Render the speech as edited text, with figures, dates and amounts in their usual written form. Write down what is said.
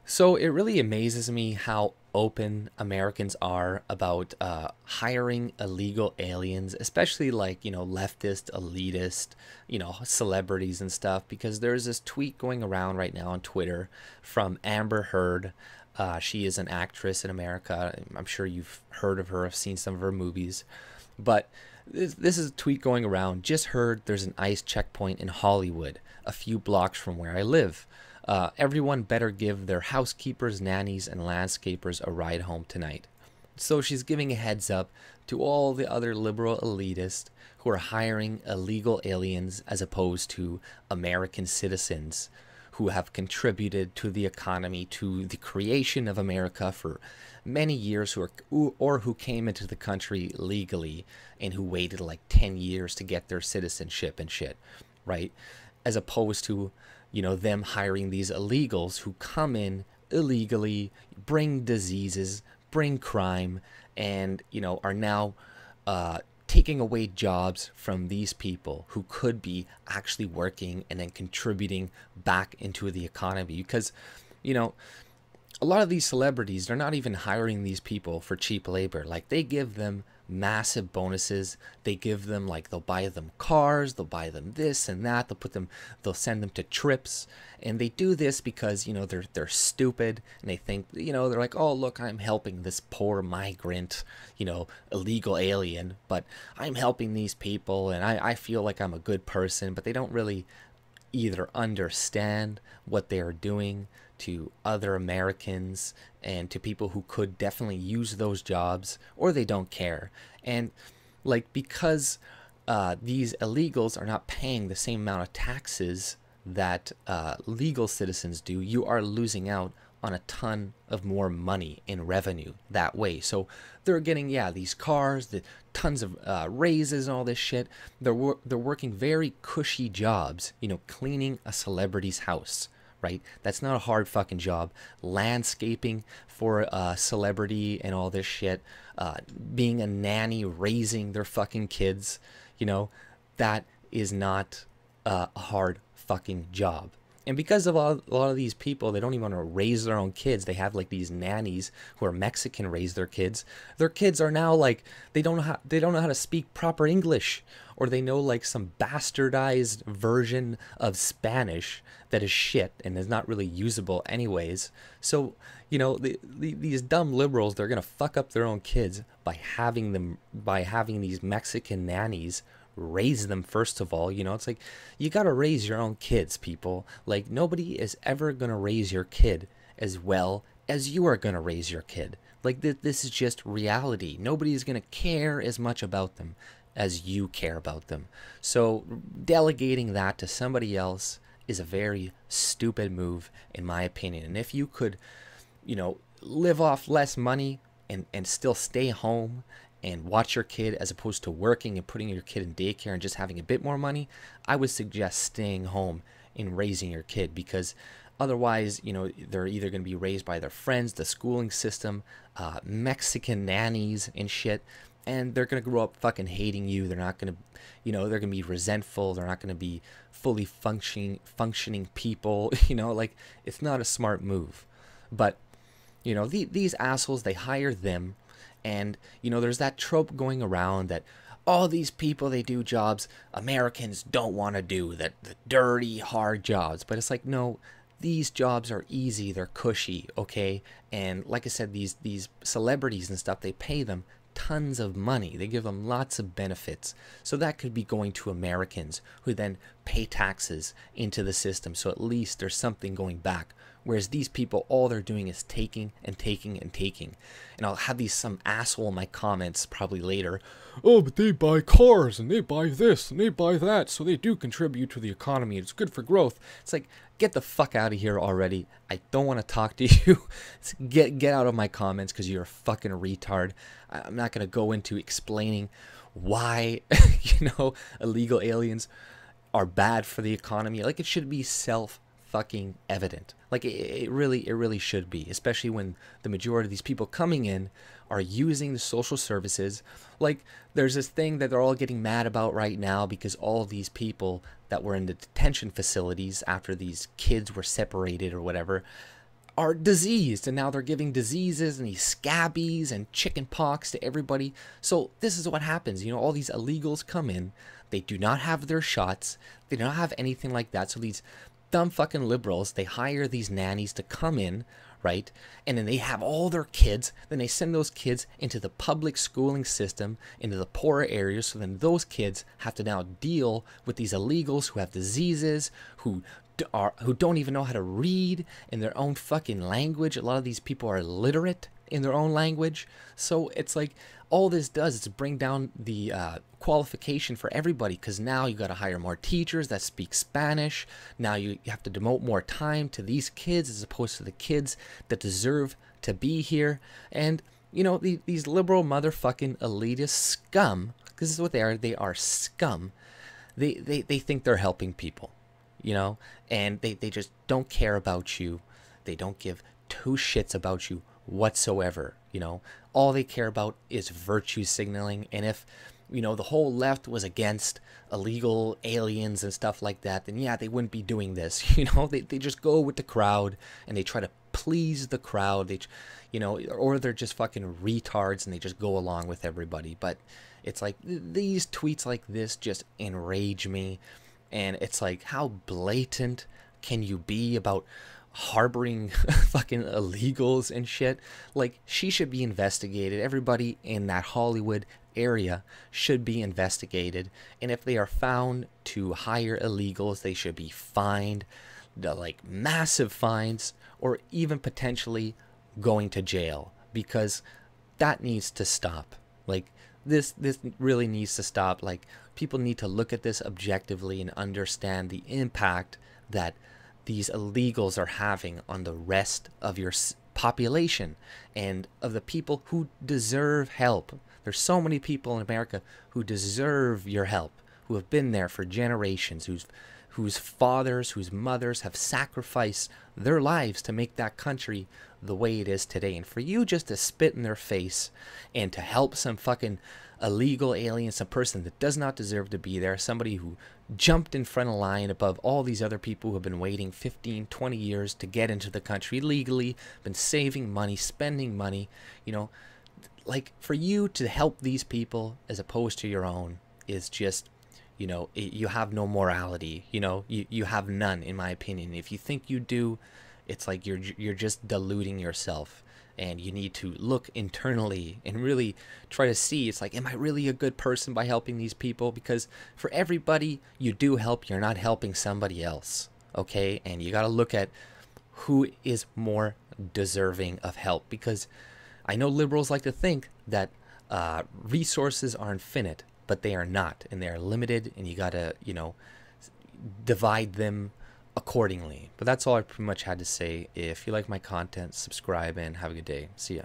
So it really amazes me how open Americans are about hiring illegal aliens, especially like, leftist, elitist, celebrities and stuff, because there's this tweet going around right now on Twitter from Amber Heard. She is an actress in America. I'm sure you've heard of her, have seen some of her movies. But this is a tweet going around. Just heard there's an ICE checkpoint in Hollywood, a few blocks from where I live. Everyone better give their housekeepers, nannies, and landscapers a ride home tonight. So she's giving a heads up to all the other liberal elitists who are hiring illegal aliens as opposed to American citizens who have contributed to the economy, to the creation of America for many years, who came into the country legally and who waited like 10 years to get their citizenship and shit, right? As opposed to, them hiring these illegals who come in illegally, bring diseases, bring crime, and, are now taking away jobs from these people who could be actually working and then contributing back into the economy. Because, you know, a lot of these celebrities, they're not even hiring these people for cheap labor. Like, they give them massive bonuses. They give them, like, they'll buy them cars, they'll buy them this and that, they'll send them to trips. And they do this because, they're stupid, and they think, they're like, oh, look, I'm helping this poor migrant, illegal alien, but I'm helping these people, and I feel like I'm a good person. But they don't really either understand what they are doing to other Americans and to people who could definitely use those jobs, or they don't care. And like, because these illegals are not paying the same amount of taxes that legal citizens do, you are losing out on a ton of more money in revenue that way. So they're getting, yeah, these cars, the tons of raises and all this shit. They're working very cushy jobs, cleaning a celebrity's house, right? That's not a hard fucking job. Landscaping for a celebrity and all this shit. Being a nanny, raising their fucking kids, that is not a hard fucking job. And because of a lot of these people, they don't even want to raise their own kids. They have like these nannies who are Mexican raise their kids. Their kids are now like, they don't know how to speak proper English, or they know like some bastardized version of Spanish that is shit and is not really usable anyways. So, these dumb liberals, they're gonna fuck up their own kids by having these Mexican nannies raise them. First of all, it's like, you got to raise your own kids, people. Like, nobody is ever going to raise your kid as well as you are going to raise your kid. Like, this is just reality. Nobody is going to care as much about them as you care about them. So delegating that to somebody else is a very stupid move, in my opinion. And if you could, live off less money and still stay home and watch your kid, as opposed to working and putting your kid in daycare and just having a bit more money, I would suggest staying home and raising your kid. Because otherwise, they're either going to be raised by their friends, the schooling system, Mexican nannies and shit, and they're going to grow up fucking hating you. They're not going to, they're going to be resentful. They're not going to be fully functioning people. Like, it's not a smart move. But, these assholes, they hire them. And, there's that trope going around that all these people, they do jobs Americans don't want to do, that the dirty, hard jobs. But it's like, no, these jobs are easy, they're cushy, okay? And like I said, these celebrities and stuff, they pay them tons of money. They give them lots of benefits. So that could be going to Americans who then pay taxes into the system. So at least there's something going back. Whereas these people, all they're doing is taking and taking and taking. And I'll have some asshole in my comments probably later. Oh, but they buy cars and they buy this and they buy that. So they do contribute to the economy. It's good for growth. It's like, get the fuck out of here already. I don't want to talk to you. Get out of my comments, because you're a fucking retard. I'm not going to go into explaining why, illegal aliens are bad for the economy. Like, it should be fucking evident. Like, it really should be, especially when the majority of these people coming in are using the social services. Like, there's this thing that they're all getting mad about right now, because all of these people that were in the detention facilities after these kids were separated or whatever are diseased, and now they're giving diseases and these scabies and chicken pox to everybody. So this is what happens. You know, all these illegals come in, they do not have their shots, they do not have anything like that. So these dumb fucking liberals, they hire these nannies to come in, right? And then they have all their kids, then they send those kids into the public schooling system, into the poorer areas. So then those kids have to now deal with these illegals who have diseases, who don't even know how to read in their own fucking language. A lot of these people are illiterate in their own language. So it's like all this does is bring down the qualification for everybody, because now you got to hire more teachers that speak Spanish. Now you have to devote more time to these kids as opposed to the kids that deserve to be here. And you know, these liberal motherfucking elitist scum, because this is what they are scum. They think they're helping people, you know, and they just don't care about you. They don't give two shits about you whatsoever. You know, all they care about is virtue signaling. And if, you know, the whole left was against illegal aliens and stuff like that, then yeah, they wouldn't be doing this. You know, they just go with the crowd and they try to please the crowd. They, you know, or they're just fucking retards and they just go along with everybody. But it's like these tweets like this just enrage me. And it's like, how blatant can you be about harboring fucking illegals and shit? Like, she should be investigated. Everybody in that Hollywood area should be investigated. And if they are found to hire illegals, they should be fined, like massive fines, or even potentially going to jail, because that needs to stop. Like, this really needs to stop. Like, people need to look at this objectively and understand the impact that these illegals are having on the rest of your population and of the people who deserve help. There's so many people in America who deserve your help, who have been there for generations, whose fathers, whose mothers have sacrificed their lives to make that country the way it is today. And for you just to spit in their face and to help some fucking illegal alien, some person that does not deserve to be there, somebody who jumped in front of line above all these other people who have been waiting 15, 20 years to get into the country legally, been saving money, spending money, you know, like, for you to help these people as opposed to your own is just, you know, you have no morality. You know, you have none, in my opinion. If you think you do, it's like you're just deluding yourself. And you need to look internally and really try to see, it's like, am I really a good person by helping these people? Because for everybody you do help, you're not helping somebody else, okay? And you got to look at who is more deserving of help, because I know liberals like to think that resources are infinite, but they are not, and they are limited, and you got to, you know, divide them accordingly. But that's all I pretty much had to say. If you like my content, subscribe and have a good day. See ya.